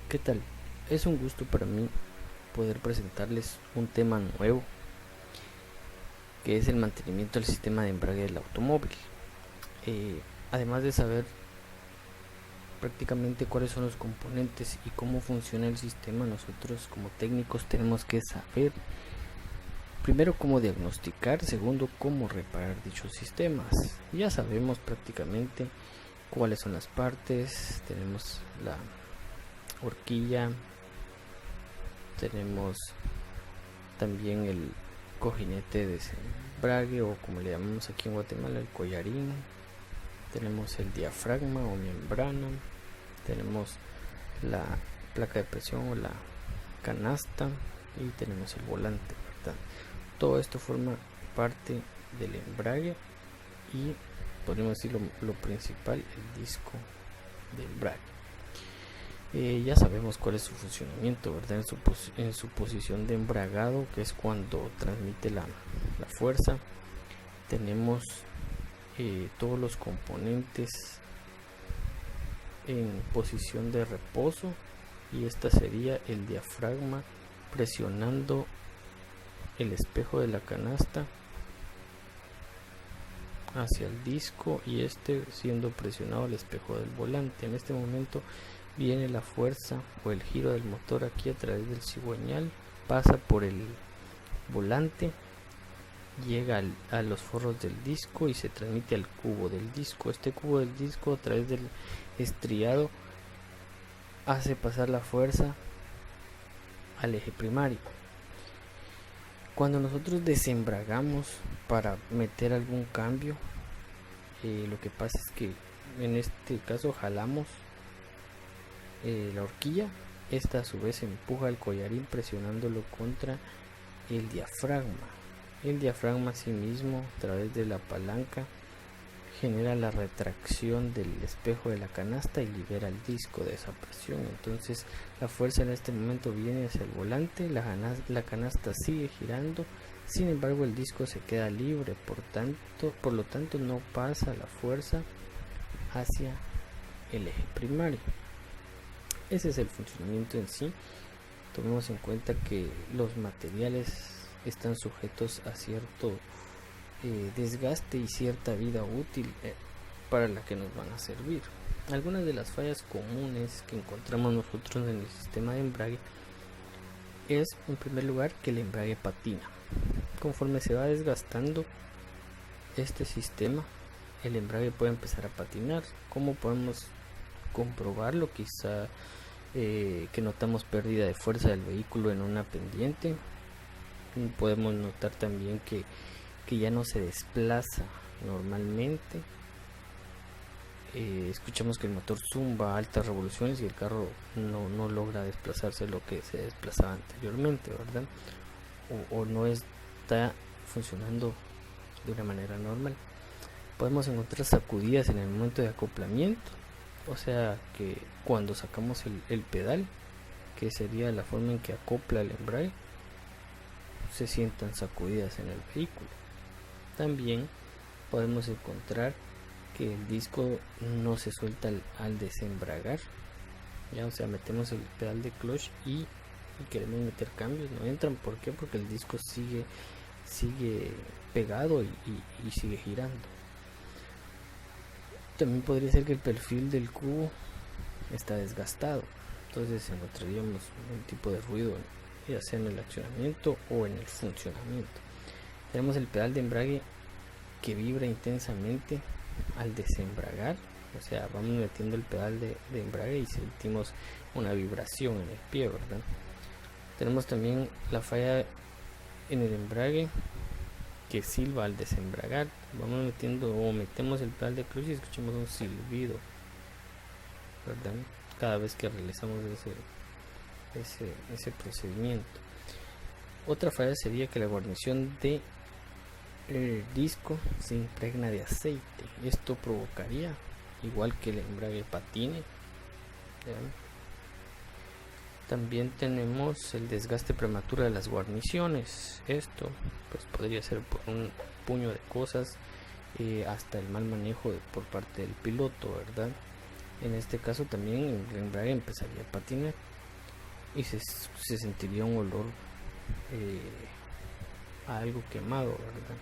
¿Qué tal? Es un gusto para mí poder presentarles un tema nuevo, que es el mantenimiento del sistema de embrague del automóvil. Además de saber prácticamente cuáles son los componentes y cómo funciona el sistema, nosotros como técnicos tenemos que saber primero cómo diagnosticar, segundo cómo reparar dichos sistemas. Ya sabemos prácticamente cuáles son las partes, tenemos la horquilla, tenemos también el cojinete de desembrague, o como le llamamos aquí en Guatemala, el collarín. Tenemos el diafragma o membrana, tenemos la placa de presión o la canasta y tenemos el volante, ¿verdad? Todo esto forma parte del embrague y podríamos decir lo principal, el disco de embrague. Ya sabemos cuál es su funcionamiento, ¿verdad? En su posición de embragado, que es cuando transmite la fuerza, tenemos todos los componentes en posición de reposo, y esta sería el diafragma presionando el espejo de la canasta hacia el disco y este siendo presionado al espejo del volante. En este momento viene la fuerza o el giro del motor aquí a través del cigüeñal, pasa por el volante, llega a los forros del disco y se transmite al cubo del disco. Este cubo del disco, a través del estriado, hace pasar la fuerza al eje primario. Cuando nosotros desembragamos para meter algún cambio, lo que pasa es que en este caso jalamos la horquilla, esta a su vez empuja el collarín presionándolo contra el diafragma. El diafragma asimismo, a través de la palanca, genera la retracción del espejo de la canasta y libera el disco de esa presión. Entonces la fuerza en este momento viene hacia el volante, la canasta sigue girando, sin embargo el disco se queda libre, por lo tanto no pasa la fuerza hacia el eje primario. Ese es el funcionamiento en sí. Tomemos en cuenta que los materiales están sujetos a cierto desgaste y cierta vida útil para la que nos van a servir. Algunas de las fallas comunes que encontramos nosotros en el sistema de embrague es, en primer lugar, que el embrague patina. Conforme se va desgastando este sistema, el embrague puede empezar a patinar. ¿Cómo podemos comprobarlo? Quizá que notamos pérdida de fuerza del vehículo en una pendiente. Podemos notar también que ya no se desplaza normalmente. Escuchamos que el motor zumba a altas revoluciones y el carro no logra desplazarse lo que se desplazaba anteriormente, ¿verdad? O no está funcionando de una manera normal. Podemos encontrar sacudidas en el momento de acoplamiento, o sea que cuando sacamos el pedal, que sería la forma en que acopla el embrague, se sientan sacudidas en el vehículo. También podemos encontrar que el disco no se suelta al desembragar, ya, o sea, metemos el pedal de clutch y queremos meter cambios, no entran. ¿Por qué? Porque el disco sigue pegado y sigue girando. También podría ser que el perfil del cubo está desgastado, entonces encontraríamos un tipo de ruido, ya sea en el accionamiento o en el funcionamiento. Tenemos el pedal de embrague que vibra intensamente al desembragar, o sea, vamos metiendo el pedal de embrague y sentimos una vibración en el pie, ¿verdad? Tenemos también la falla en el embrague que silba al desembragar. Vamos metiendo o metemos el pedal de clutch y escuchamos un silbido, ¿verdad? Cada vez que realizamos ese procedimiento. Otra falla sería que la guarnición de el disco se impregna de aceite. Esto provocaría, igual que el embrague patine, ¿ya? También tenemos el desgaste prematuro de las guarniciones. Esto pues podría ser por un puño de cosas, hasta el mal manejo por parte del piloto, ¿verdad? En este caso también el embrague empezaría a patinar. y se sentiría un olor a algo quemado, ¿verdad?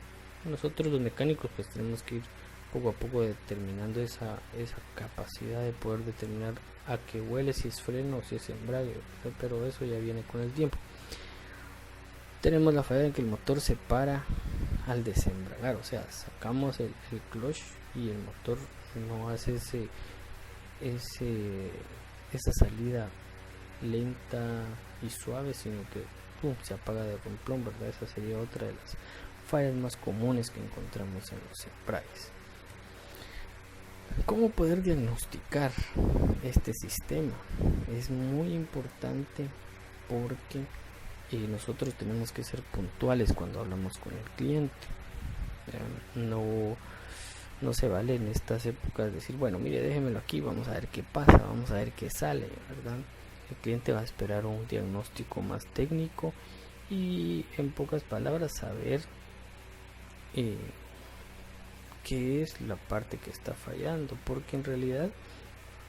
Nosotros los mecánicos pues tenemos que ir poco a poco determinando esa capacidad de poder determinar a qué huele, si es freno o si es embrague, ¿verdad? Pero eso ya viene con el tiempo. Tenemos la falla en que el motor se para al desembragar, o sea, sacamos el clutch y el motor no hace esa salida lenta y suave, sino que se apaga de romplón, ¿verdad? Esa sería otra de las fallas más comunes que encontramos en los embragues. ¿Cómo poder diagnosticar este sistema? Es muy importante porque nosotros tenemos que ser puntuales cuando hablamos con el cliente. No se vale en estas épocas decir, bueno, mire, déjemelo aquí, vamos a ver qué pasa, vamos a ver qué sale, ¿verdad? El cliente va a esperar un diagnóstico más técnico y, en pocas palabras, saber qué es la parte que está fallando, porque en realidad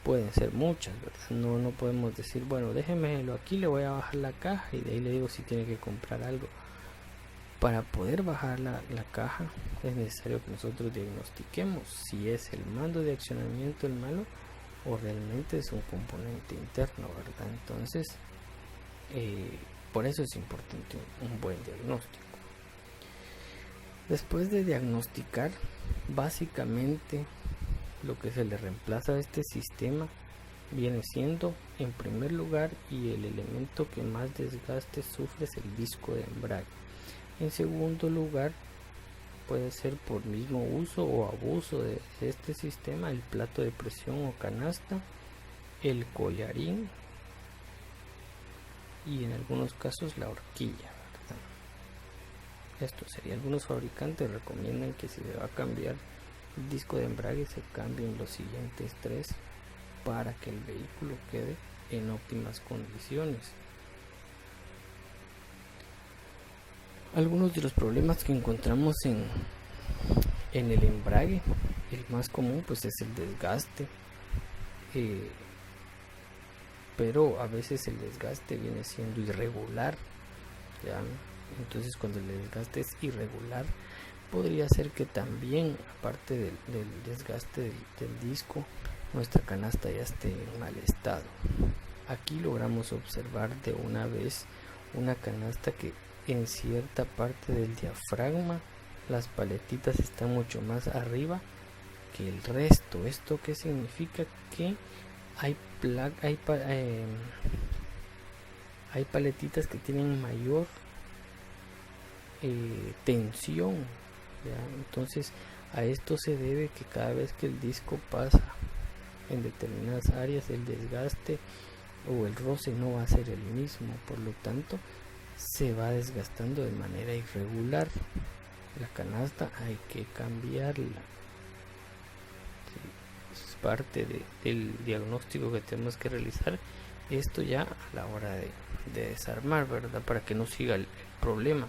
pueden ser muchas, ¿verdad? No podemos decir, bueno, déjemelo aquí, le voy a bajar la caja y de ahí le digo si tiene que comprar algo. Para poder bajar la caja es necesario que nosotros diagnostiquemos si es el mando de accionamiento el malo o realmente es un componente interno, ¿verdad? Entonces, por eso es importante un buen diagnóstico. Después de diagnosticar, básicamente lo que se le reemplaza a este sistema viene siendo, en primer lugar, y el elemento que más desgaste sufre es el disco de embrague. En segundo lugar, puede ser por mismo uso o abuso de este sistema, el plato de presión o canasta, el collarín y en algunos casos la horquilla, ¿verdad? Esto sería, algunos fabricantes recomiendan que si se va a cambiar el disco de embrague se cambien los siguientes 3 para que el vehículo quede en óptimas condiciones. Algunos de los problemas que encontramos en el embrague, el más común pues es el desgaste, pero a veces el desgaste viene siendo irregular, ¿ya? Entonces cuando el desgaste es irregular, podría ser que también, aparte del desgaste del disco, nuestra canasta ya esté en mal estado. Aquí logramos observar de una vez una canasta que en cierta parte del diafragma las paletitas están mucho más arriba que el resto. ¿Esto qué significa? Que hay paletitas que tienen mayor tensión, ¿ya? Entonces a esto se debe que cada vez que el disco pasa en determinadas áreas, el desgaste o el roce no va a ser el mismo, por lo tanto se va desgastando de manera irregular. La canasta hay que cambiarla. Sí, es parte del diagnóstico que tenemos que realizar. Esto ya a la hora de desarmar, ¿verdad? Para que no siga el problema.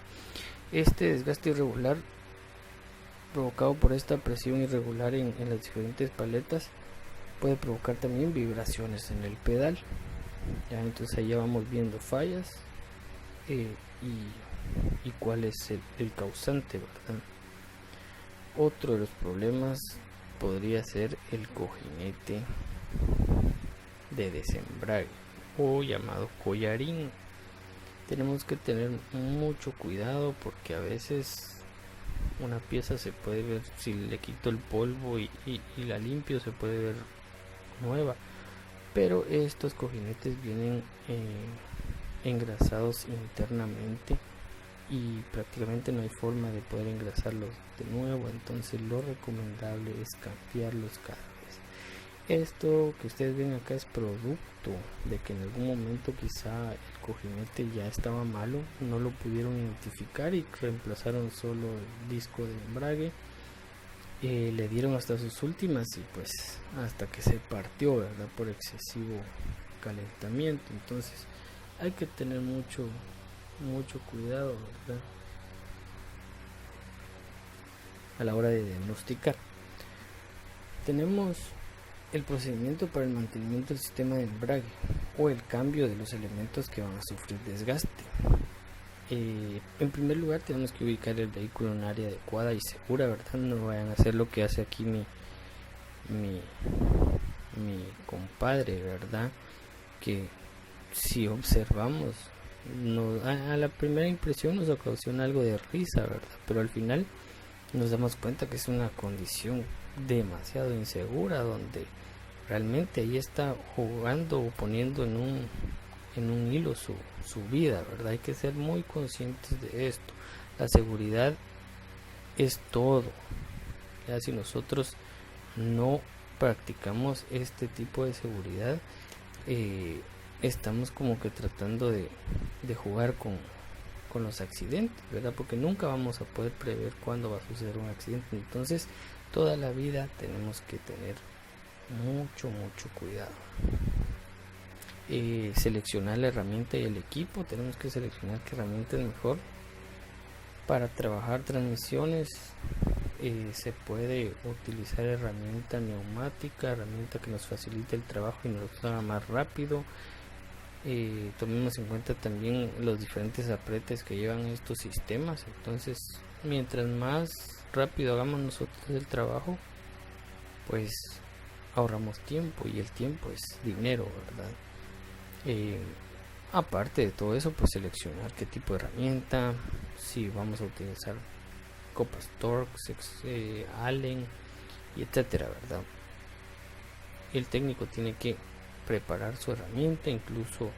Este desgaste irregular provocado por esta presión irregular en las diferentes paletas puede provocar también vibraciones en el pedal, ¿ya? Entonces ahí ya vamos viendo fallas y cuál es el causante, ¿verdad? Otro de los problemas podría ser el cojinete de desembrague o llamado collarín. Tenemos que tener mucho cuidado porque a veces una pieza se puede ver, si le quito el polvo y la limpio, se puede ver nueva, pero estos cojinetes vienen engrasados internamente y prácticamente no hay forma de poder engrasarlos de nuevo, entonces lo recomendable es cambiarlos cada vez. Esto que ustedes ven acá es producto de que en algún momento quizá el cojinete ya estaba malo, no lo pudieron identificar y reemplazaron solo el disco de embrague, le dieron hasta sus últimas y pues hasta que se partió, ¿verdad? Por excesivo calentamiento. Entonces hay que tener mucho cuidado, ¿verdad? A la hora de diagnosticar. Tenemos el procedimiento para el mantenimiento del sistema de embrague o el cambio de los elementos que van a sufrir desgaste. En primer lugar tenemos que ubicar el vehículo en un área adecuada y segura, ¿verdad? No vayan a hacer lo que hace aquí mi compadre, ¿verdad? Que si observamos, a la primera impresión nos ocasiona algo de risa, ¿verdad? Pero al final nos damos cuenta que es una condición demasiado insegura, donde realmente ahí está jugando o poniendo en un hilo su vida, ¿verdad? Hay que ser muy conscientes de esto. La seguridad es todo. Ya si nosotros no practicamos este tipo de seguridad, estamos como que tratando de jugar con los accidentes, ¿verdad? Porque nunca vamos a poder prever cuándo va a suceder un accidente. Entonces toda la vida tenemos que tener mucho cuidado. Seleccionar la herramienta y el equipo. Tenemos que seleccionar qué herramienta es mejor para trabajar transmisiones. Se puede utilizar herramienta neumática, herramienta que nos facilite el trabajo y nos lo haga más rápido. Tomemos en cuenta también los diferentes apretes que llevan estos sistemas. Entonces, mientras más rápido hagamos nosotros el trabajo, pues ahorramos tiempo, y el tiempo es dinero, ¿verdad? Aparte de todo eso, pues seleccionar qué tipo de herramienta, si vamos a utilizar copas Torx, Allen y etcétera, ¿verdad? El técnico tiene que preparar su herramienta, incluso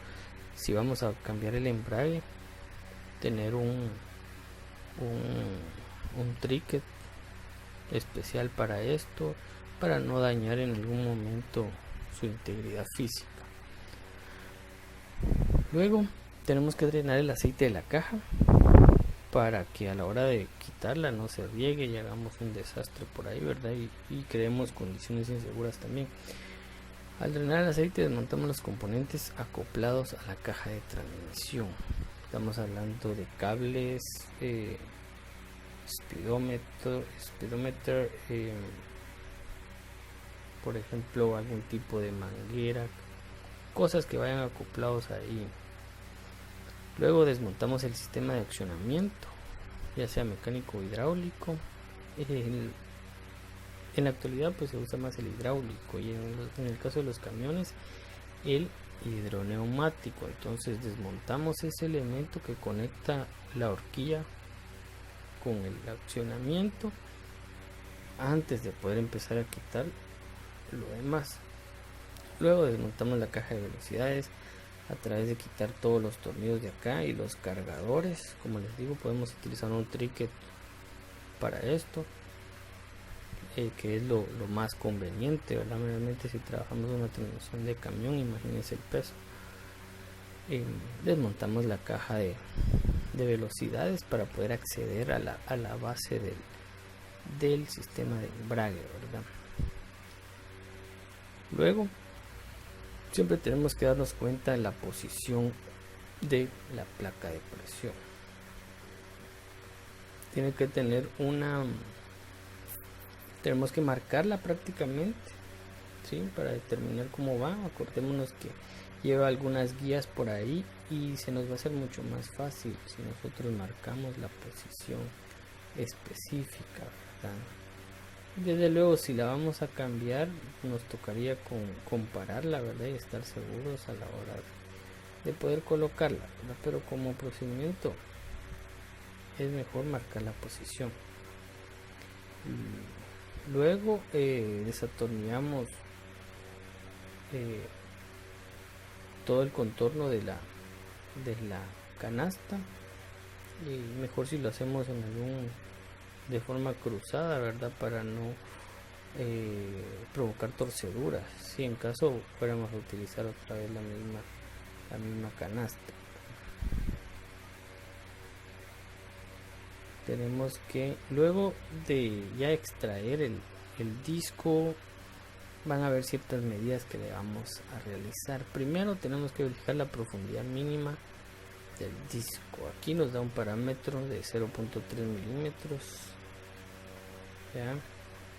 si vamos a cambiar el embrague, tener un trinket especial para esto, para no dañar en algún momento su integridad física. Luego tenemos que drenar el aceite de la caja para que a la hora de quitarla no se riegue y hagamos un desastre por ahí, ¿verdad? Y creemos condiciones inseguras también. Al drenar el aceite desmontamos los componentes acoplados a la caja de transmisión. Estamos hablando de cables, speedometer, por ejemplo algún tipo de manguera, cosas que vayan acoplados ahí. Luego desmontamos el sistema de accionamiento, ya sea mecánico o hidráulico. En la actualidad pues se usa más el hidráulico, y en el caso de los camiones el hidroneumático. Entonces desmontamos ese elemento que conecta la horquilla con el accionamiento antes de poder empezar a quitar lo demás. Luego desmontamos la caja de velocidades a través de quitar todos los tornillos de acá y los cargadores. Como les digo, podemos utilizar un trinket para esto, que es lo más conveniente, ¿verdad? Realmente si trabajamos una transmisión de camión, imagínense el peso. Desmontamos la caja de velocidades para poder acceder a la base del sistema de embrague, ¿verdad? Luego siempre tenemos que darnos cuenta de la posición de la placa de presión. Tiene que tener tenemos que marcarla prácticamente, ¿sí? Para determinar cómo va. Acordémonos que lleva algunas guías por ahí y se nos va a hacer mucho más fácil si nosotros marcamos la posición específica, ¿verdad? Desde luego, si la vamos a cambiar, nos tocaría compararla, ¿verdad? Y estar seguros a la hora de poder colocarla, ¿verdad? Pero como procedimiento es mejor marcar la posición. Luego desatornillamos todo el contorno de la canasta, y mejor si lo hacemos de forma cruzada, ¿verdad? Para no provocar torceduras, si en caso fuéramos a utilizar otra vez la misma canasta. Tenemos que, luego de ya extraer el disco, van a haber ciertas medidas que le vamos a realizar. Primero tenemos que verificar la profundidad mínima del disco. Aquí nos da un parámetro de 0.3 milímetros, ¿ya?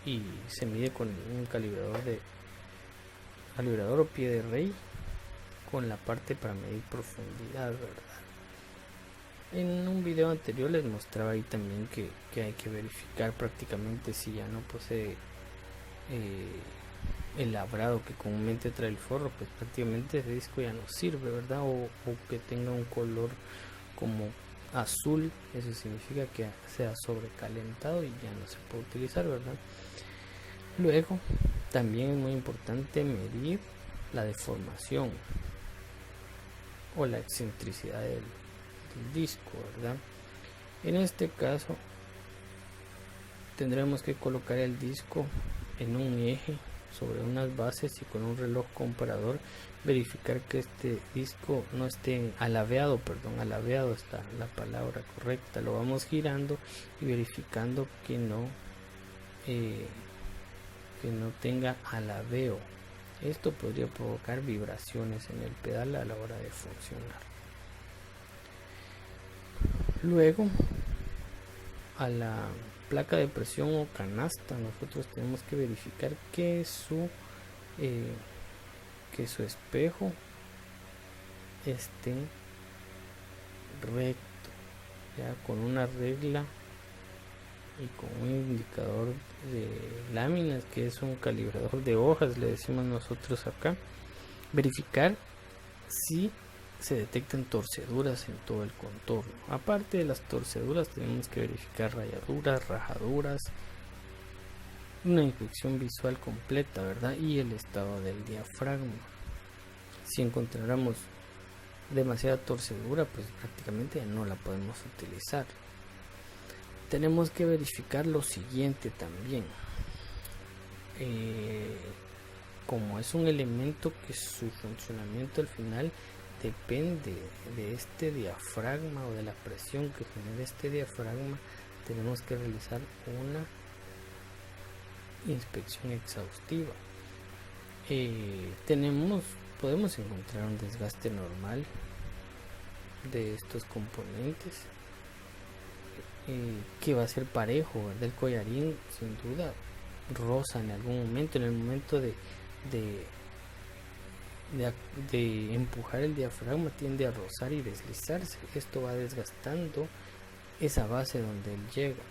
Y se mide con un calibrador o pie de rey con la parte para medir profundidad, ¿verdad? En un video anterior les mostraba ahí también que hay que verificar prácticamente si ya no posee el labrado que comúnmente trae el forro, pues prácticamente ese disco ya no sirve, ¿verdad? O que tenga un color como azul, eso significa que se ha sobrecalentado y ya no se puede utilizar, ¿verdad? Luego también es muy importante medir la deformación o la excentricidad del disco, ¿verdad? En este caso tendremos que colocar el disco en un eje sobre unas bases y con un reloj comparador verificar que este disco no esté alabeado, alabeado está la palabra correcta. Lo vamos girando y verificando que no tenga alabeo. Esto podría provocar vibraciones en el pedal a la hora de funcionar. Luego, a la placa de presión o canasta, nosotros tenemos que verificar que su espejo esté recto, ya con una regla y con un indicador de láminas, que es un calibrador de hojas, le decimos nosotros acá. Verificar si se detectan torceduras en todo el contorno. Aparte de las torceduras, tenemos que verificar rayaduras, rajaduras, una inspección visual completa, ¿verdad? Y el estado del diafragma. Si encontráramos demasiada torcedura, pues prácticamente ya no la podemos utilizar. Tenemos que verificar lo siguiente también. Como es un elemento que su funcionamiento al final depende de este diafragma o de la presión que genera este diafragma, tenemos que realizar una inspección exhaustiva. Podemos encontrar un desgaste normal de estos componentes, que va a ser parejo, ¿verdad? El collarín sin duda roza en algún momento, en el momento de empujar el diafragma tiende a rozar y deslizarse. Esto va desgastando esa base donde él llega.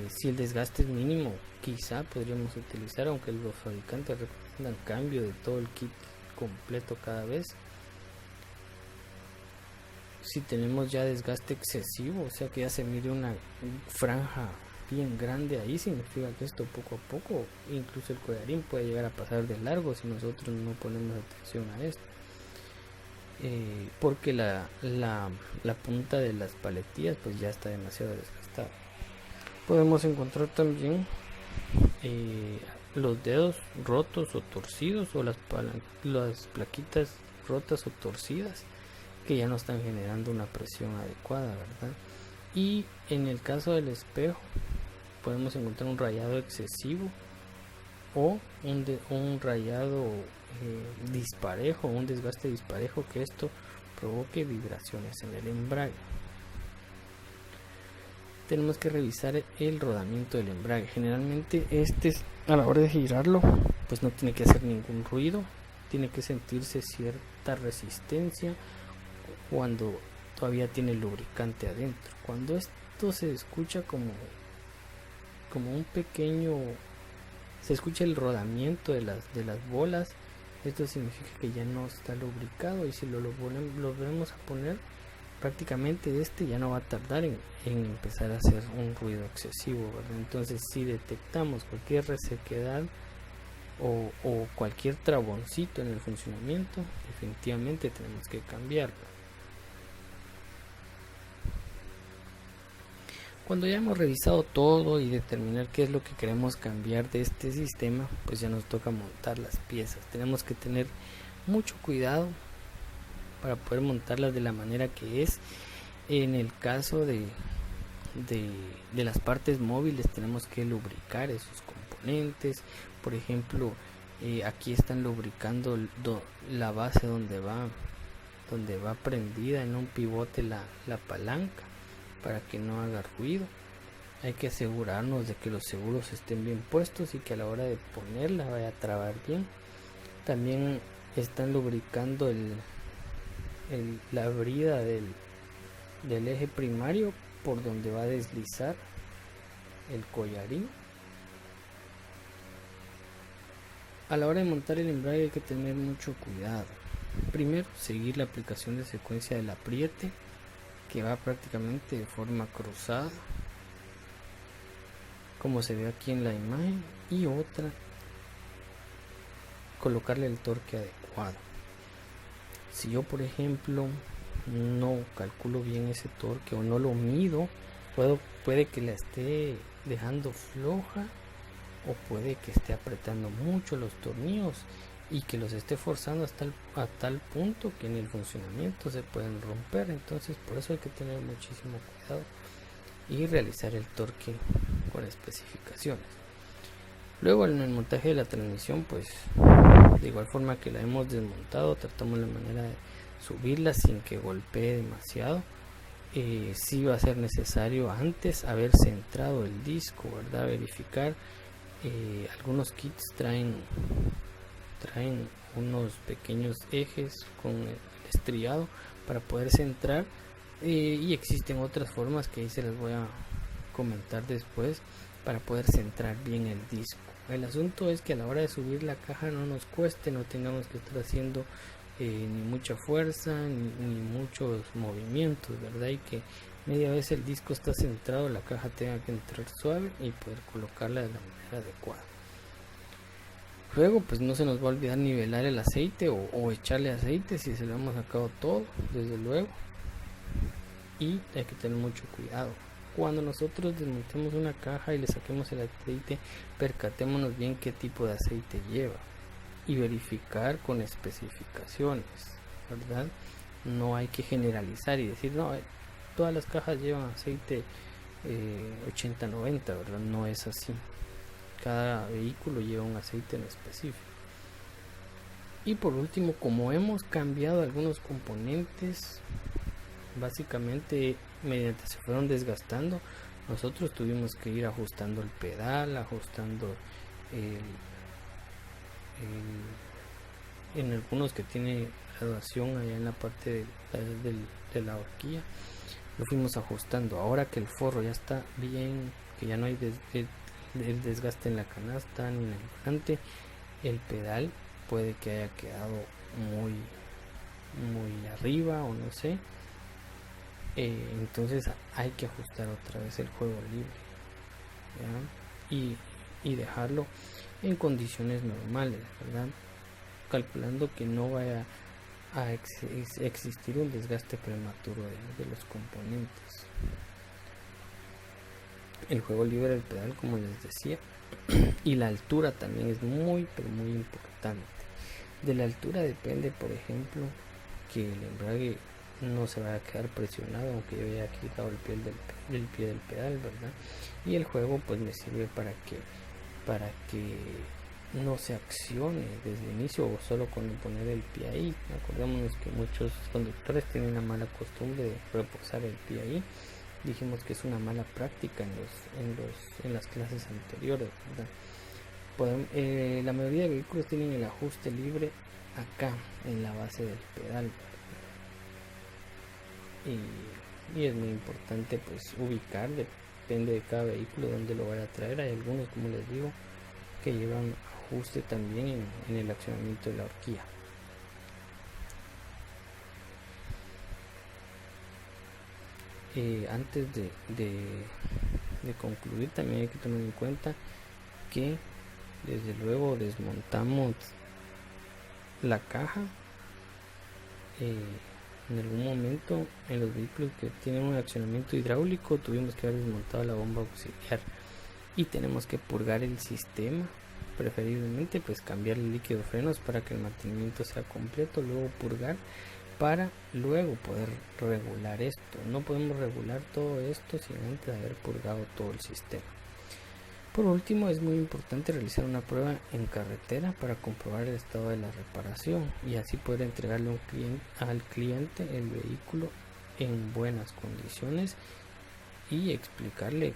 Si el desgaste es mínimo, quizá podríamos utilizar, aunque los fabricantes recomiendan cambio de todo el kit completo cada vez. Si tenemos ya desgaste excesivo, o sea que ya se mide una franja bien grande ahí, significa que esto poco a poco, incluso el collarín puede llegar a pasar de largo si nosotros no ponemos atención a esto, porque la punta de las paletillas pues ya está demasiado desgastada. Podemos encontrar también los dedos rotos o torcidos, o las plaquitas rotas o torcidas que ya no están generando una presión adecuada, ¿verdad? Y en el caso del espejo podemos encontrar un rayado excesivo o un rayado disparejo, un desgaste disparejo, que esto provoque vibraciones en el embrague. Tenemos que revisar el rodamiento del embrague. Generalmente a la hora de girarlo pues no tiene que hacer ningún ruido, tiene que sentirse cierta resistencia cuando todavía tiene lubricante adentro. Cuando esto se escucha como un pequeño, se escucha el rodamiento de las bolas, esto significa que ya no está lubricado, y si lo volvemos a poner, prácticamente ya no va a tardar en empezar a hacer un ruido excesivo, ¿verdad? Entonces, si detectamos cualquier resequedad o cualquier traboncito en el funcionamiento, definitivamente tenemos que cambiarlo. Cuando ya hemos revisado todo y determinar qué es lo que queremos cambiar de este sistema, pues ya nos toca montar las piezas. Tenemos que tener mucho cuidado para poder montarlas de la manera que es. En el caso de las partes móviles, tenemos que lubricar esos componentes. Por ejemplo, aquí están lubricando la base donde va prendida en un pivote la palanca, para que no haga ruido. Hay que asegurarnos de que los seguros estén bien puestos y que a la hora de ponerla vaya a trabar bien. También están lubricando la brida del eje primario por donde va a deslizar el collarín. A la hora de montar el embrague hay que tener mucho cuidado. Primero, seguir la aplicación de secuencia del apriete, que va prácticamente de forma cruzada, como se ve aquí en la imagen. Y otra, colocarle el torque adecuado. Si yo, por ejemplo, no calculo bien ese torque o no lo mido, puede que la esté dejando floja, o puede que esté apretando mucho los tornillos y que los esté forzando a tal punto que en el funcionamiento se pueden romper. Entonces por eso hay que tener muchísimo cuidado y realizar el torque con especificaciones. Luego en el montaje de la transmisión, pues de igual forma que la hemos desmontado, tratamos la manera de subirla sin que golpee demasiado. Sí va a ser necesario antes haber centrado el disco, ¿verdad? Verificar. Algunos kits traen unos pequeños ejes con el estriado para poder centrar, y existen otras formas que ahí se las voy a comentar después para poder centrar bien el disco. El asunto es que a la hora de subir la caja no nos cueste, no tengamos que estar haciendo ni mucha fuerza ni muchos movimientos, ¿verdad? Y que media vez el disco está centrado, la caja tenga que entrar suave y poder colocarla de la manera adecuada. Luego pues no se nos va a olvidar nivelar el aceite o echarle aceite si se lo hemos sacado todo, desde luego. Y hay que tener mucho cuidado. Cuando nosotros desmontemos una caja y le saquemos el aceite, percatémonos bien qué tipo de aceite lleva y verificar con especificaciones, ¿verdad? No hay que generalizar y decir, no, todas las cajas llevan aceite 80-90, ¿verdad? No es así. Cada vehículo lleva un aceite en específico. Y por último, como hemos cambiado algunos componentes, básicamente mediante se fueron desgastando, nosotros tuvimos que ir ajustando el pedal, ajustando en algunos que tiene graduación allá en la parte de la horquilla, lo fuimos ajustando. Ahora que el forro ya está bien, que ya no hay el desgaste en la canasta ni en el volante, el pedal puede que haya quedado muy arriba o no sé, entonces hay que ajustar otra vez el juego libre, ¿ya? Y dejarlo en condiciones normales, ¿verdad? Calculando que no vaya a existir un desgaste prematuro de los componentes. El juego libre del pedal, como les decía, y la altura también es muy importante. De la altura depende, por ejemplo, que el embrague no se vaya a quedar presionado, aunque yo haya quitado el pie del pedal, ¿verdad? Y el juego pues me sirve para que no se accione desde el inicio o solo con poner el pie ahí. Acordémonos que muchos conductores tienen una mala costumbre de reposar el pie ahí. Dijimos que es una mala práctica en las clases anteriores, ¿verdad? La mayoría de vehículos tienen el ajuste libre acá en la base del pedal, y es muy importante pues ubicar, depende de cada vehículo donde lo vaya a traer. Hay algunos, como les digo, que llevan ajuste también en el accionamiento de la horquilla. Antes de concluir, también hay que tener en cuenta que desde luego desmontamos la caja. En algún momento en los vehículos que tienen un accionamiento hidráulico tuvimos que haber desmontado la bomba auxiliar y tenemos que purgar el sistema, preferiblemente pues cambiar el líquido de frenos para que el mantenimiento sea completo, luego purgar para luego poder regular esto. No podemos regular todo esto sin antes haber purgado todo el sistema. Por último, es muy importante realizar una prueba en carretera para comprobar el estado de la reparación y así poder entregarle al cliente el vehículo en buenas condiciones y explicarle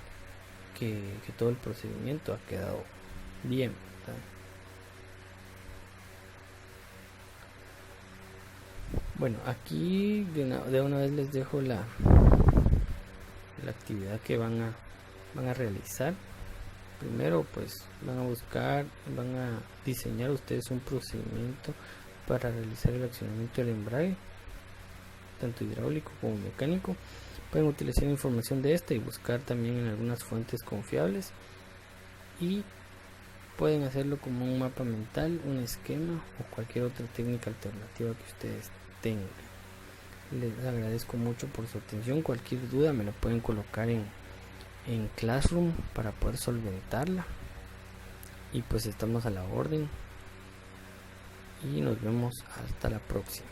que todo el procedimiento ha quedado bien, ¿verdad? Bueno, aquí de una vez les dejo la actividad que van a realizar. Primero pues van a diseñar ustedes un procedimiento para realizar el accionamiento del embrague, tanto hidráulico como mecánico. Pueden utilizar información de esta y buscar también en algunas fuentes confiables, y pueden hacerlo como un mapa mental, un esquema o cualquier otra técnica alternativa que ustedes tengan. Les agradezco mucho por su atención. Cualquier duda me la pueden colocar en Classroom para poder solventarla, y pues estamos a la orden y nos vemos hasta la próxima.